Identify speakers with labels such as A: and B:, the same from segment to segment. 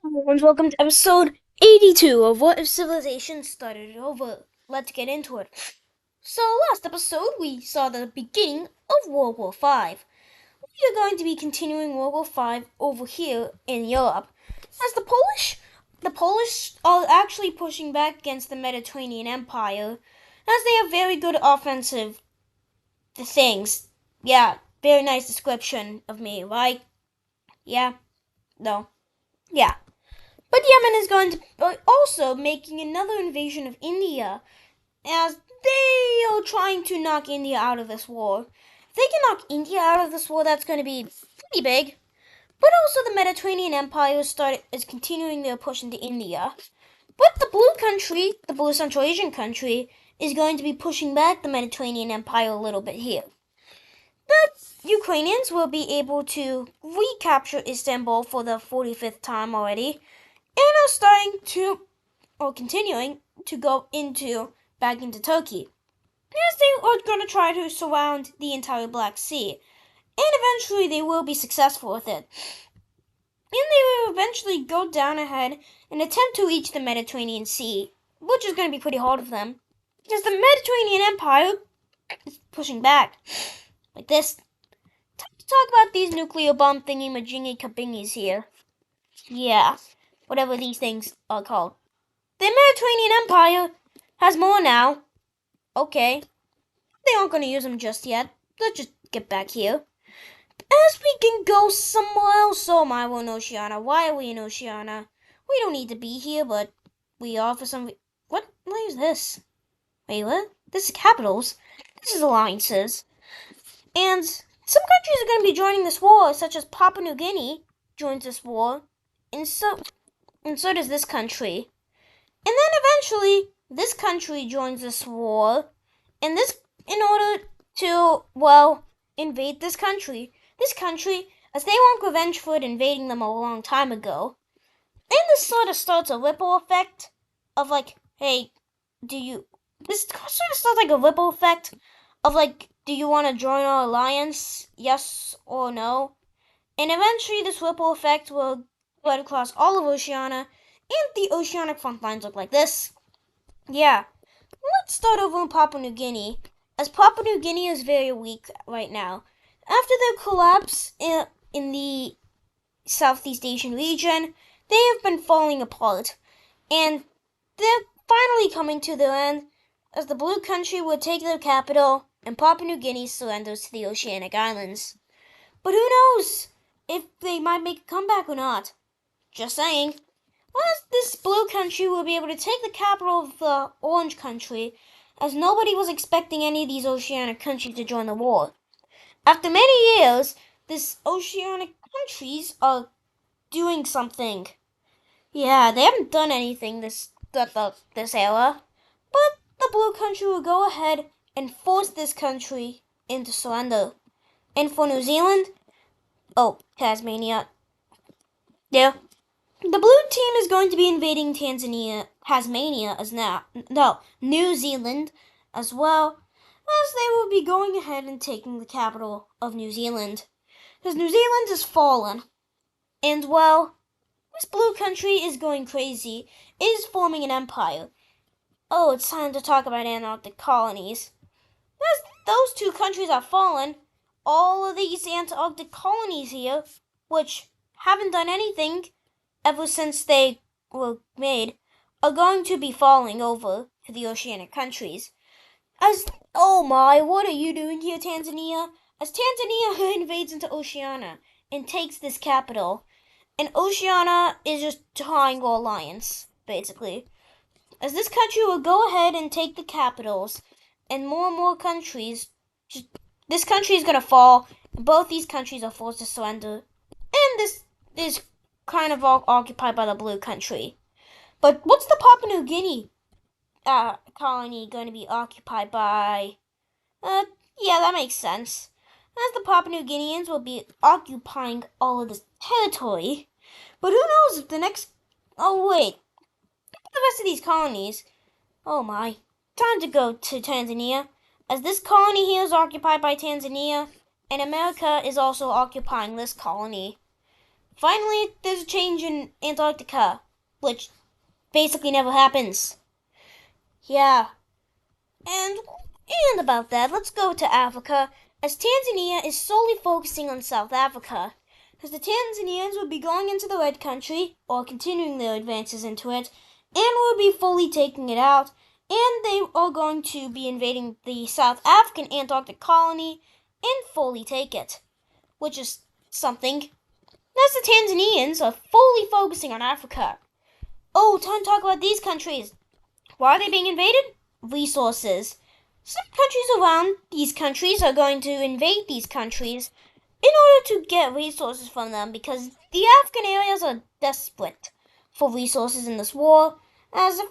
A: And welcome to episode 82 of What If Civilization Started Over. Let's get into it. So, last episode we saw the beginning of World War V. We are going to be continuing World War V over here in Europe. As the Polish are actually pushing back against the Mediterranean Empire, as they have very good offensive things. Yeah, very nice description of me, right? Yeah? No. Yeah. But Yemen is going to be also making another invasion of India, as they are trying to knock India out of this war. If they can knock India out of this war, that's going to be pretty big. But also, the Mediterranean Empire is continuing their push into India. But the blue Central Asian country, is going to be pushing back the Mediterranean Empire a little bit here. The Ukrainians will be able to recapture Istanbul for the 45th time already, and are starting to, or continuing to go back into Turkey. Yes, they are going to try to surround the entire Black Sea, and eventually they will be successful with it. And they will eventually go down ahead and attempt to reach the Mediterranean Sea, which is going to be pretty hard for them, because the Mediterranean Empire is pushing back. Like this. Time to talk about these nuclear bomb thingy-majingy kabingies here. Yeah, whatever these things are called. The Mediterranean Empire has more now. Okay. They aren't going to use them just yet. Let's just get back here. As we can go somewhere else. Oh my, we're in Oceania. Why are we in Oceania? We don't need to be here, but we are for some... What is this? Wait, what? This is capitals. This is alliances. And some countries are going to be joining this war, such as Papua New Guinea joins this war. And so does this country. And then eventually, this country joins this war, and in order to, invade this country. This country, as they want revenge for it invading them a long time ago. And this sort of starts a ripple effect of like, hey, this sort of starts like a ripple effect of like, do you want to join our alliance? Yes or no? And eventually this ripple effect will spread across all of Oceania, and the oceanic front lines look like this. Yeah. Let's start over in Papua New Guinea, as Papua New Guinea is very weak right now. After their collapse in the Southeast Asian region, they have been falling apart, and they're finally coming to their end, as the Blue Country will take their capital, and Papua New Guinea surrenders to the Oceanic Islands. But who knows if they might make a comeback or not? Just saying. This Blue Country will be able to take the capital of the Orange Country, as nobody was expecting any of these oceanic countries to join the war. After many years, these oceanic countries are doing something. Yeah, they haven't done anything this era, but the Blue Country will go ahead and force this country into surrender. And for New Zealand, Tasmania, yeah, the blue team is going to be invading Tasmania as New Zealand as well, as they will be going ahead and taking the capital of New Zealand. Because New Zealand has fallen. And this blue country is going crazy. It is forming an empire. Oh, it's time to talk about Antarctic colonies. As those two countries are fallen, all of these Antarctic colonies here, which haven't done anything ever since they were made, are going to be falling over to the oceanic countries. Oh my, what are you doing here, Tanzania? As Tanzania invades into Oceania and takes this capital, and Oceania is just triangle alliance, basically. As this country will go ahead and take the capitals, and more countries, this country is gonna fall, and both these countries are forced to surrender, and this is kind of all occupied by the blue country. But what's the Papua New Guinea colony going to be occupied by? Yeah, that makes sense. As the Papua New Guineans will be occupying all of this territory. But who knows if the next... Oh, wait. The rest of these colonies... Oh, my. Time to go to Tanzania. As this colony here is occupied by Tanzania, and America is also occupying this colony. Finally, there's a change in in Antarctica, which basically never happens. Yeah, and about that, let's go to Africa, as Tanzania is solely focusing on South Africa, because the Tanzanians will be going into the Red Country, or continuing their advances into it, and will be fully taking it out, and they are going to be invading the South African Antarctic colony and fully take it, which is something. As the Tanzanians are fully focusing on Africa. Oh, time to talk about these countries. Why are they being invaded? Resources. Some countries around these countries are going to invade these countries in order to get resources from them, because the African areas are desperate for resources in this war. As if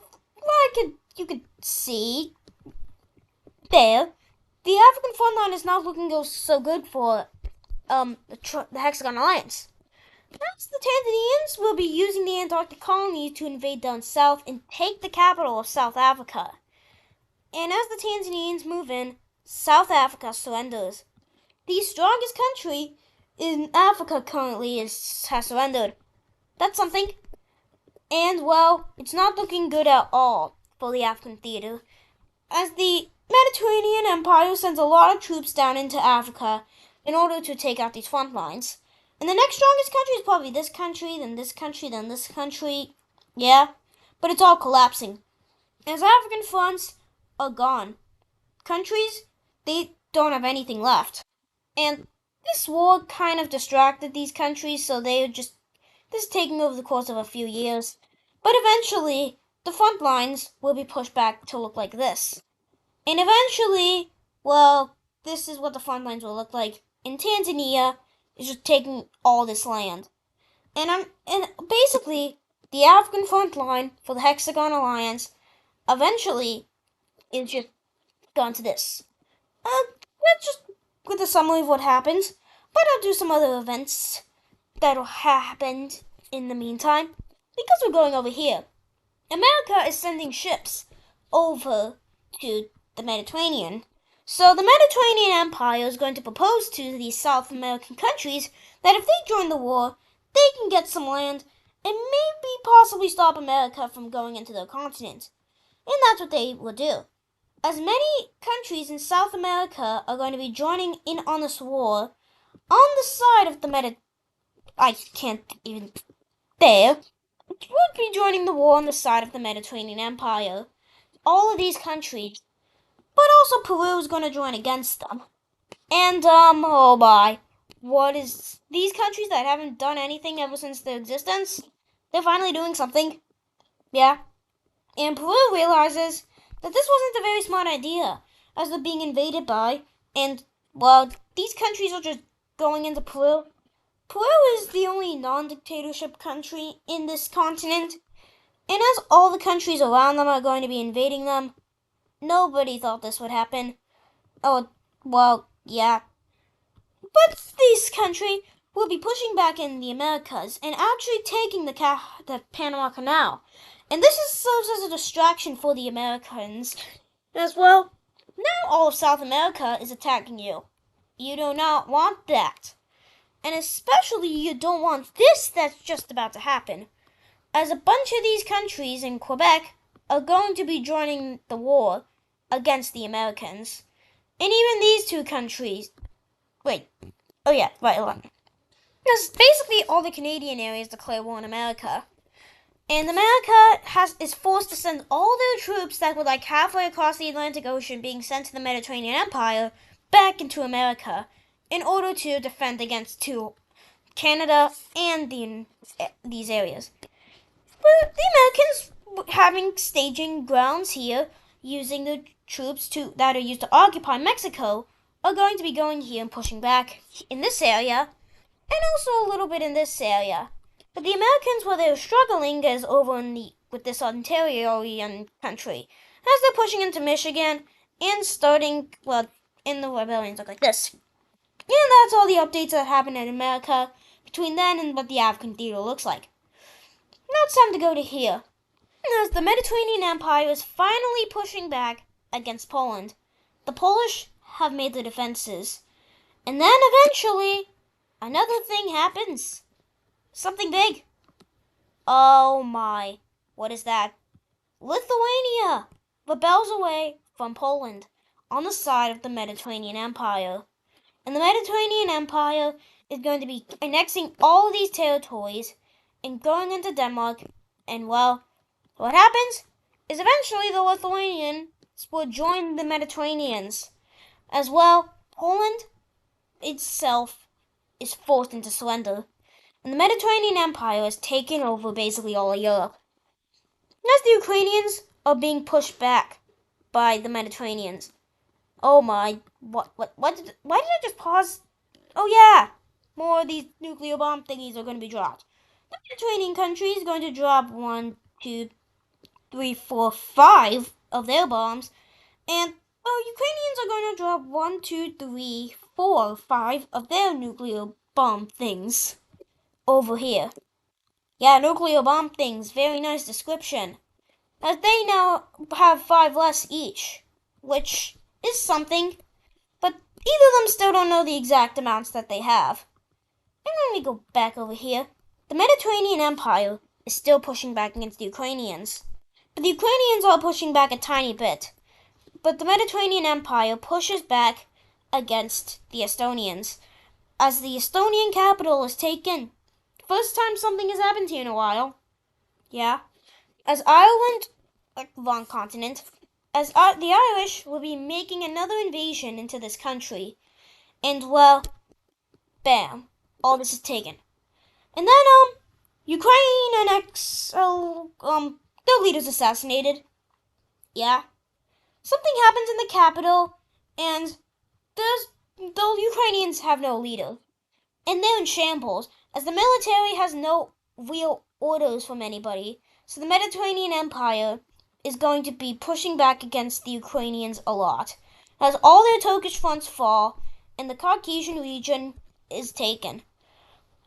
A: you could see there, the African front line is not looking so good for the Hexagon Alliance. Thus, the Tanzanians will be using the Antarctic colony to invade down south and take the capital of South Africa. And as the Tanzanians move in, South Africa surrenders. The strongest country in Africa currently has surrendered. That's something. And, well, it's not looking good at all for the African theater, as the Mediterranean Empire sends a lot of troops down into Africa in order to take out these front lines. And the next strongest country is probably this country, then this country, then this country. Yeah, but it's all collapsing. As African fronts are gone, countries, they don't have anything left. And this war kind of distracted these countries, so this is taking over the course of a few years. But eventually, the front lines will be pushed back to look like this. And eventually, well, this is what the front lines will look like. In Tanzania, is just taking all this land. And basically, the African front line for the Hexagon Alliance eventually is just gone to this. That's just with a summary of what happens, but I'll do some other events that'll happened in the meantime, because we're going over here. America is sending ships over to the Mediterranean. So the Mediterranean Empire is going to propose to these South American countries that if they join the war, they can get some land and maybe possibly stop America from going into their continent. And that's what they will do. As many countries in South America are going to be joining in on this war, on the side of the would be joining the war on the side of the Mediterranean Empire. All of these countries, but also Peru is going to join against them. And, oh my. What is... These countries that haven't done anything ever since their existence, they're finally doing something. Yeah. And Peru realizes that this wasn't a very smart idea, as they're being invaded by, and, well, these countries are just going into Peru. Peru is the only non-dictatorship country in this continent, and as all the countries around them are going to be invading them, nobody thought this would happen. Oh, well, yeah. But this country will be pushing back in the Americas and actually taking the Panama Canal. And this serves as a distraction for the Americans as well. Now all of South America is attacking you. You do not want that. And especially you don't want this that's just about to happen, as a bunch of these countries in Quebec are going to be joining the war against the Americans. And even these two countries... Wait. Oh yeah, right. Because basically all the Canadian areas declare war on America. And America is forced to send all their troops that were like halfway across the Atlantic Ocean being sent to the Mediterranean Empire back into America in order to defend against Canada and these areas. But the Americans having staging grounds here, using the troops that are used to occupy Mexico, are going to be going here and pushing back in this area, and also a little bit in this area. But the Americans, where they're struggling, is over with this Ontarian country, as they're pushing into Michigan and starting, in the rebellions look like this. And that's all the updates that happen in America between then and what the African theater looks like. Now it's time to go to here. As the Mediterranean Empire is finally pushing back against Poland, the Polish have made the defenses. And then eventually, another thing happens. Something big. Oh my, what is that? Lithuania rebels away from Poland on the side of the Mediterranean Empire. And the Mediterranean Empire is going to be annexing all these territories and going into Denmark. And well, what happens is eventually the Lithuanians will join the Mediterraneans. As well, Poland itself is forced into surrender. And the Mediterranean Empire has taken over basically all of Europe. And as the Ukrainians are being pushed back by the Mediterraneans. Oh my, why did I just pause? Oh yeah, more of these nuclear bomb thingies are going to be dropped. The Mediterranean country is going to drop 1, 2, 3, 4, 5 of their bombs, and well, Ukrainians are going to drop 1, 2, 3, 4, 5 of their nuclear bomb things over here. Yeah, nuclear bomb things, very nice description. As they now have 5 less each, which is something, but either of them still don't know the exact amounts that they have. And when we go back over here, the Mediterranean Empire is still pushing back against the Ukrainians. But the Ukrainians are pushing back a tiny bit. But the Mediterranean Empire pushes back against the Estonians, as the Estonian capital is taken. First time something has happened here in a while. Yeah. As Ireland, like the wrong continent, as the Irish will be making another invasion into this country. And well, bam, all this is taken. And then, Ukraine annexed, their leader's assassinated. Yeah. Something happens in the capital, and the Ukrainians have no leader. And they're in shambles, as the military has no real orders from anybody. So the Mediterranean Empire is going to be pushing back against the Ukrainians a lot. As all their Turkish fronts fall, and the Caucasian region is taken.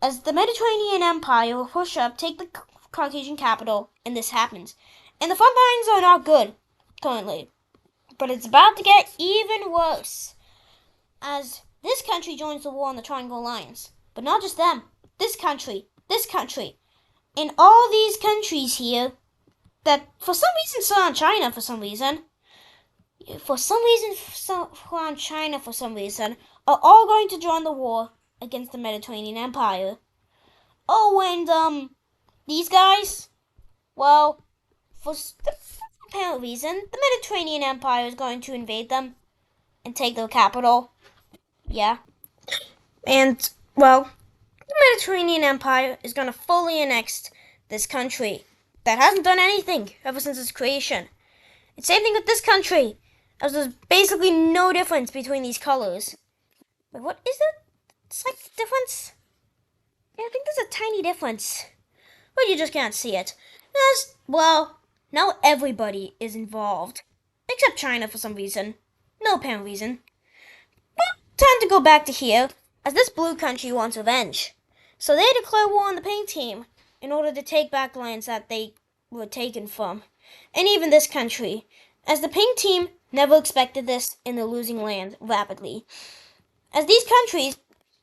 A: As the Mediterranean Empire will push up, take the Caucasian capital, and this happens. And the front lines are not good, currently. But it's about to get even worse, as this country joins the war on the Triangle Alliance. But not just them. This country, and all these countries here that for some reason surround China for some reason, are all going to join the war against the Mediterranean Empire. Oh, and these guys, well, for apparent reason, the Mediterranean Empire is going to invade them and take their capital. Yeah. And, well, the Mediterranean Empire is going to fully annex this country that hasn't done anything ever since its creation. And same thing with this country, as there's basically no difference between these colors. Wait, what is that slight difference? Yeah, I think there's a tiny difference, but you just can't see it. As, well, now everybody is involved, except China for some reason. No apparent reason. But time to go back to here, as this blue country wants revenge. So they declare war on the pink team in order to take back lands that they were taken from. And even this country, as the pink team never expected this and they're losing land rapidly. As these countries,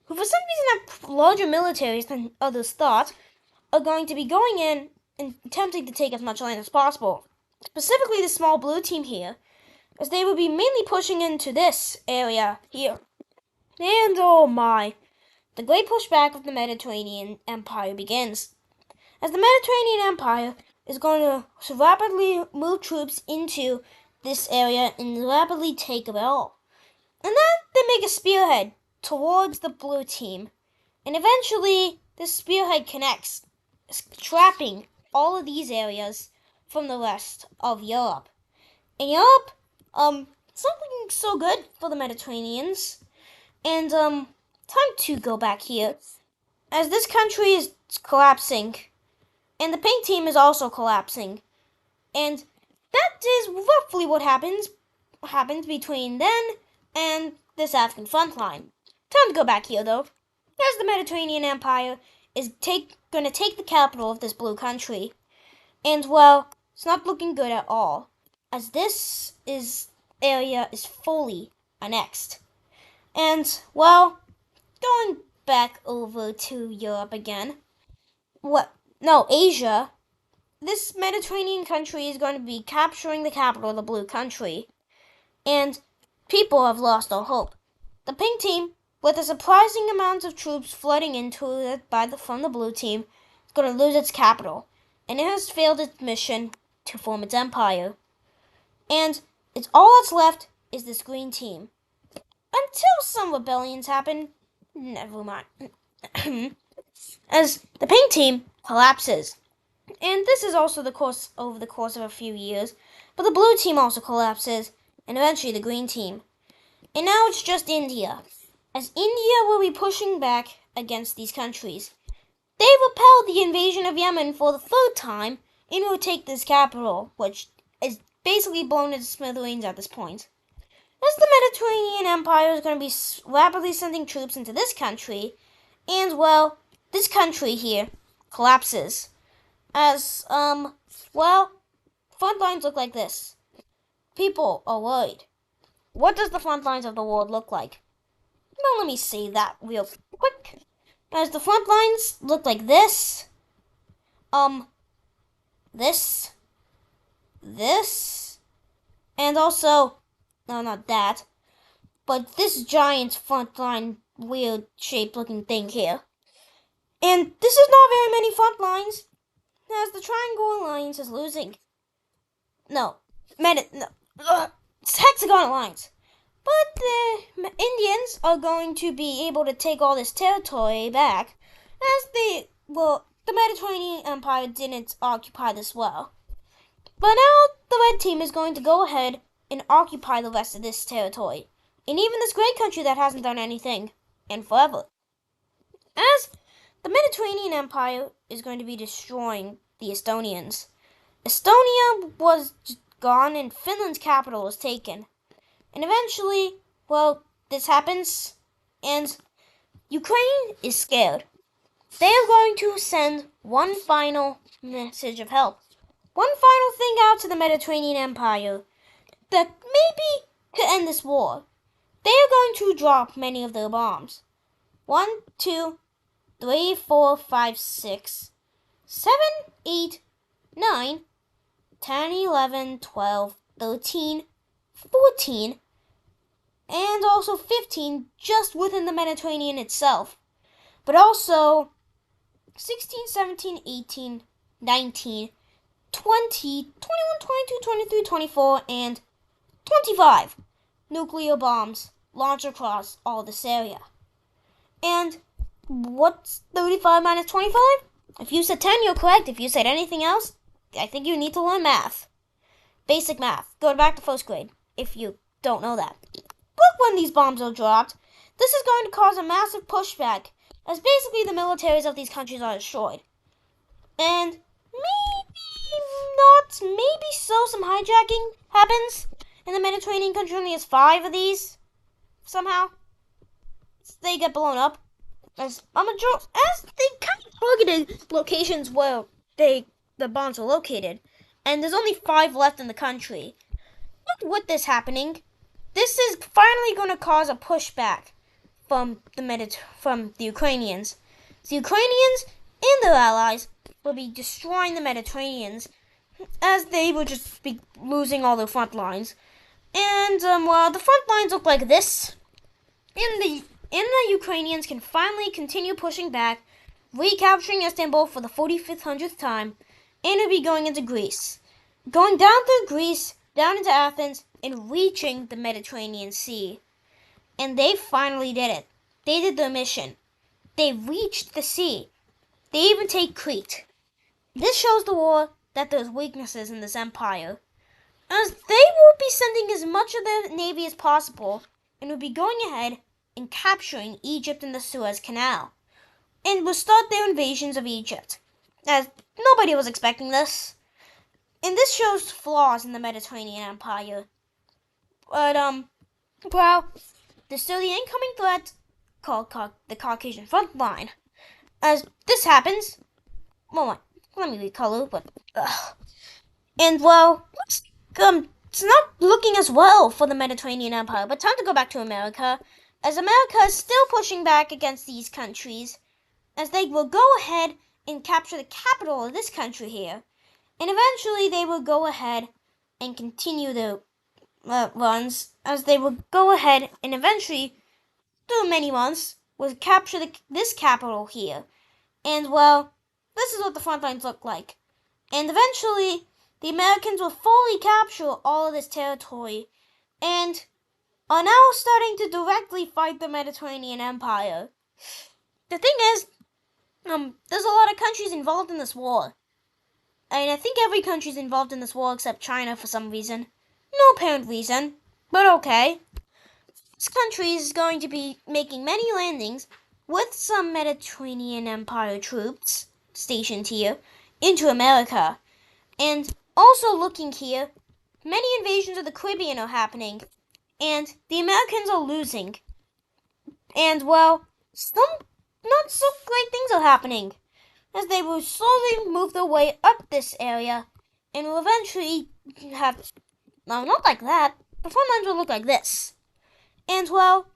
A: who for some reason have larger militaries than others thought, are going to be going in and attempting to take as much land as possible. Specifically the small blue team here, as they will be mainly pushing into this area here. And oh my, the great pushback of the Mediterranean Empire begins. As the Mediterranean Empire is going to rapidly move troops into this area and rapidly take it all. And then they make a spearhead towards the blue team. And eventually, this spearhead connects, trapping all of these areas from the rest of Europe. In Europe, it's not looking so good for the Mediterraneans. And, time to go back here. As this country is collapsing, and the pink team is also collapsing. And that is roughly what happens between then and this African front line. Time to go back here, though. As the Mediterranean Empire is going to take the capital of this blue country. And, well, it's not looking good at all, as this area is fully annexed. And, well, going back over to Europe again. What? Asia. This Mediterranean country is going to be capturing the capital of the blue country. And people have lost all hope. The pink team, with a surprising amount of troops flooding into it from the blue team, is going to lose its capital. And it has failed its mission to form its empire. And all that's left is this green team. Until some rebellions happen, never mind. As the pink team collapses. And this is also over the course of a few years. But the blue team also collapses, and eventually the green team. And now it's just India. As India will be pushing back against these countries. They repelled the invasion of Yemen for the third time and will take this capital, which is basically blown into smithereens at this point. As the Mediterranean Empire is going to be rapidly sending troops into this country, and well, this country here collapses. As, front lines look like this. People are worried. What does the front lines of the world look like? Well, let me see that real quick. As the front lines look like this. This. And also, no, not that. But this giant front line, weird shaped looking thing here. And this is not very many front lines. As the Triangle Alliance is losing. It's Hexagon Alliance. But the Indians are going to be able to take all this territory back, as the Mediterranean Empire didn't occupy this well. But now the red team is going to go ahead and occupy the rest of this territory, and even this great country that hasn't done anything in forever. As the Mediterranean Empire is going to be destroying the Estonians. Estonia was gone and Finland's capital was taken. And eventually, this happens and Ukraine is scared. They are going to send one final message of help. One final thing out to the Mediterranean Empire that maybe could end this war. They are going to drop many of their bombs. 1, 2, 3, 4, 5, 6, 7, 8, 9, 10, 11, 12, 13, 14, and also 15 just within the Mediterranean itself. But also 16, 17, 18, 19, 20, 21, 22, 23, 24, and 25 nuclear bombs launched across all this area. And what's 35 minus 25? If you said 10, you're correct. If you said anything else, I think you need to learn math. Basic math. Go back to first grade if you don't know that. Look, when these bombs are dropped, this is going to cause a massive pushback, as basically the militaries of these countries are destroyed. And maybe some hijacking happens in the Mediterranean country. Only has 5 of these somehow. They get blown up. As they kind of targeted locations where the bombs are located, and there's only 5 left in the country. With this happening, this is finally going to cause a pushback from the Ukrainians. The Ukrainians and their allies will be destroying the Mediterraneans, as they will just be losing all their front lines. And the front lines look like this. And the Ukrainians can finally continue pushing back, recapturing Istanbul for the 45th time, and will be going into Greece. Going down through Greece, down into Athens, and reaching the Mediterranean Sea. And they finally did it. They did their mission. They reached the sea. They even take Crete. This shows the war that there's weaknesses in this empire, as they will be sending as much of their navy as possible, and will be going ahead and capturing Egypt and the Suez Canal, and will start their invasions of Egypt, as nobody was expecting this. And this shows flaws in the Mediterranean Empire. But, there's still the incoming threat called the Caucasian Front Line. As this happens, let me recolor, but, and, it's not looking as well for the Mediterranean Empire, but time to go back to America, as America is still pushing back against these countries, as they will go ahead and capture the capital of this country here. And eventually they will go ahead and continue the runs, as they will go ahead and eventually, through many months, will capture this capital here. And well, this is what the front lines look like. And eventually, the Americans will fully capture all of this territory and are now starting to directly fight the Mediterranean Empire. The thing is, there's a lot of countries involved in this war. And I think every country's involved in this war except China for some reason. No apparent reason, but okay. This country is going to be making many landings with some Mediterranean Empire troops stationed here into America. And also looking here, many invasions of the Caribbean are happening, and the Americans are losing. And well, some not so great things are happening, as they will slowly move their way up this area and will eventually have, no, not like that, the front lines will look like this. And well,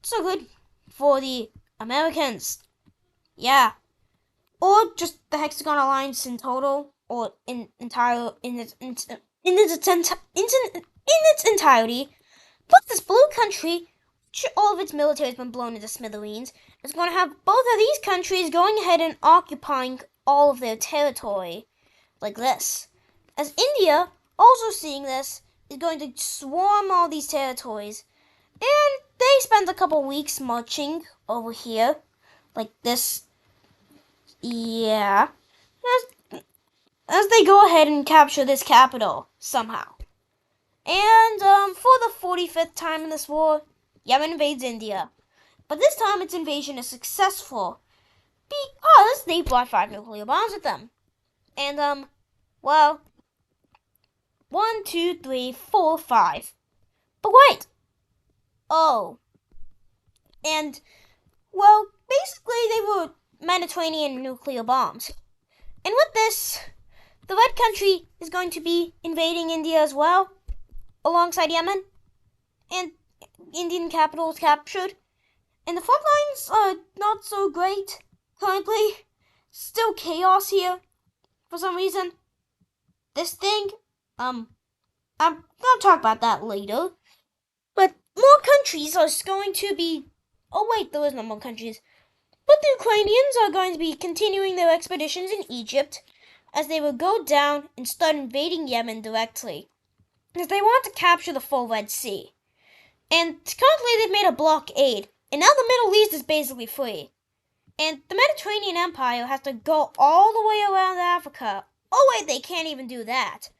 A: so good for the Americans. Yeah. Or just the Hexagon Alliance in total, or in its entirety. But this blue country, which all of its military has been blown into smithereens, is going to have both of these countries going ahead and occupying all of their territory, like this. As India, also seeing this, is going to swarm all these territories, and they spend a couple weeks marching over here, like this. Yeah. As they go ahead and capture this capital somehow. And for the 45th time in this war, Yemen invades India. But this time its invasion is successful because they brought 5 nuclear bombs with them. And well, 1, 2, 3, 4, 5. But wait! Oh. And well, basically they were Mediterranean nuclear bombs. And with this, the Red Country is going to be invading India as well, alongside Yemen, and Indian capital is captured. And the front lines are not so great currently. Still chaos here for some reason. This thing, I'm gonna talk about that later. But more countries are going to be. Oh wait, there is no more countries. But the Ukrainians are going to be continuing their expeditions in Egypt, as they will go down and start invading Yemen directly, because they want to capture the full Red Sea. And currently they've made a blockade, and now the Middle East is basically free. And the Mediterranean Empire has to go all the way around Africa. Oh wait, they can't even do that.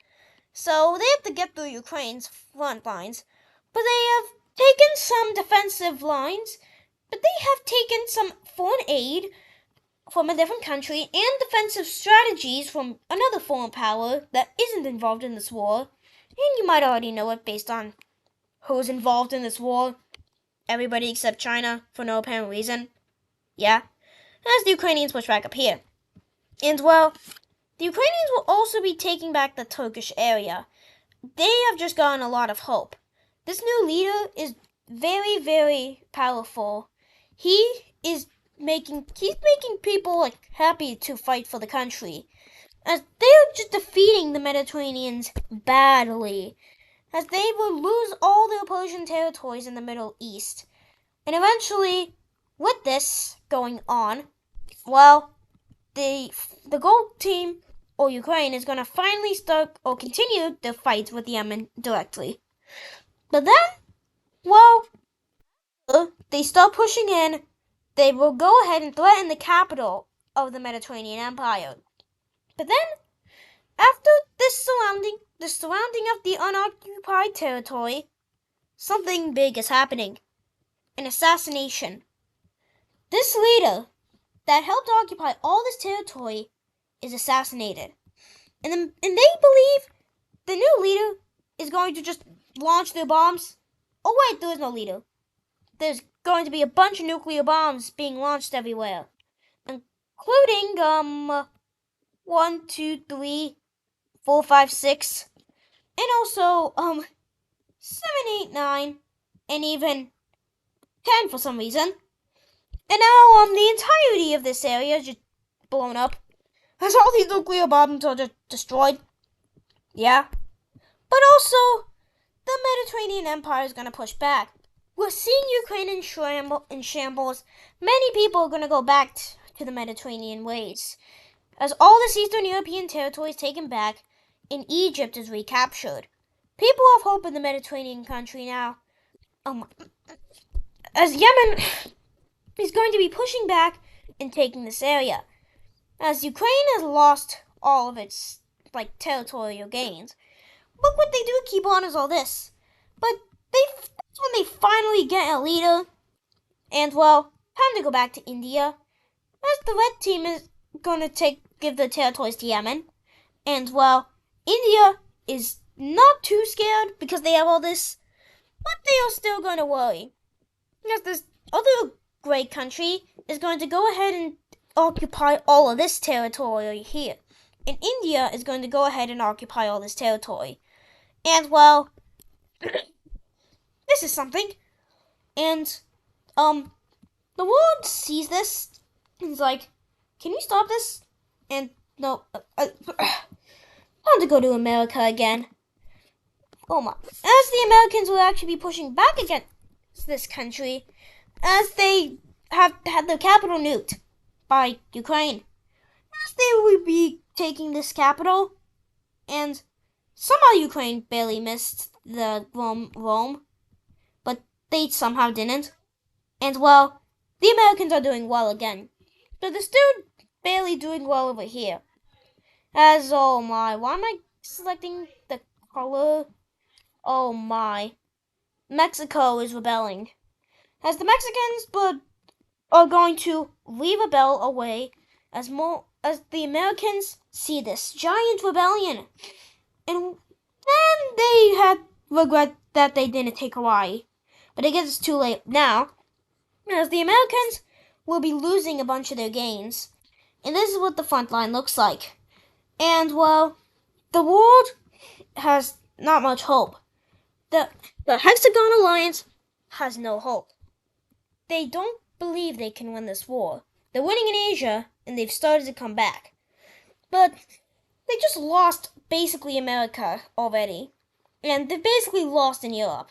A: So they have to get through Ukraine's front lines, but they have taken some defensive lines, but they have taken some foreign aid from a different country and defensive strategies from another foreign power that isn't involved in this war. And you might already know it based on who's involved in this war. Everybody except China, for no apparent reason. Yeah. As the Ukrainians push back up here. And well, the Ukrainians will also be taking back the Turkish area. They have just gotten a lot of hope. This new leader is very, very powerful. He's making people like happy to fight for the country, as they're just defeating the Mediterraneans badly, as they will lose all their Persian territories in the Middle East. And eventually, with this going on, well, the gold team, or Ukraine, is going to finally start or continue the fight with Yemen directly. But then, well, they start pushing in. They will go ahead and threaten the capital of the Mediterranean Empire. But then, after the surrounding of the unoccupied territory, something big is happening. An assassination. This leader that helped occupy all this territory is assassinated. And they believe the new leader is going to just launch their bombs. Oh wait, there is no leader. There's going to be a bunch of nuclear bombs being launched everywhere, including 1, 2, 3, 4, 5, 6, and also 7, 8, 9, and even 10 for some reason. And now the entirety of this area is just blown up. As all these nuclear bombs are just destroyed. Yeah. But also, the Mediterranean Empire is going to push back. We're seeing Ukraine in shambles. Many people are going to go back to the Mediterranean ways. As all this Eastern European territory is taken back, and Egypt is recaptured. People have hope in the Mediterranean country now. As Yemen is going to be pushing back and taking this area. As Ukraine has lost all of its territorial gains. Look what they do keep on is all this. But that's when they finally get a leader. And well, time to go back to India. As the red team is gonna give the territories to Yemen. And well, India is not too scared because they have all this, but they are still gonna worry. Because this other great country is going to go ahead and occupy all of this territory here. And India is going to go ahead and occupy all this territory. And well, this is something. And the world sees this and is like, can we stop this? And no, I want to go to America again. Oh my! As the Americans will actually be pushing back against this country, as they have had their capital nuked by Ukraine, as they will be taking this capital, and somehow Ukraine barely missed the Rome, but they somehow didn't. And well, the Americans are doing well again, but they're still barely doing well over here. As oh my, why am I selecting the color? Oh my, Mexico is rebelling. As the Mexicans are going to rebel away as the Americans see this giant rebellion. And then they had regret that they didn't take Hawaii. But I guess it's too late now. As the Americans will be losing a bunch of their gains. And this is what the front line looks like. And well, the world has not much hope. The Hexagon Alliance has no hope. They don't believe they can win this war. They're winning in Asia, and they've started to come back. But they just lost basically America already. And they've basically lost in Europe.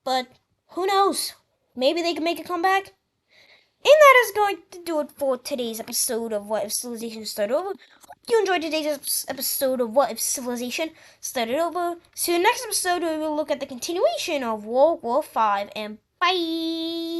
A: But who knows? Maybe they can make a comeback? And that is going to do it for today's episode of What If Civilization Started Over. Hope you enjoyed today's episode of What If Civilization Started Over. See you next episode where we'll look at the continuation of World War V. And bye!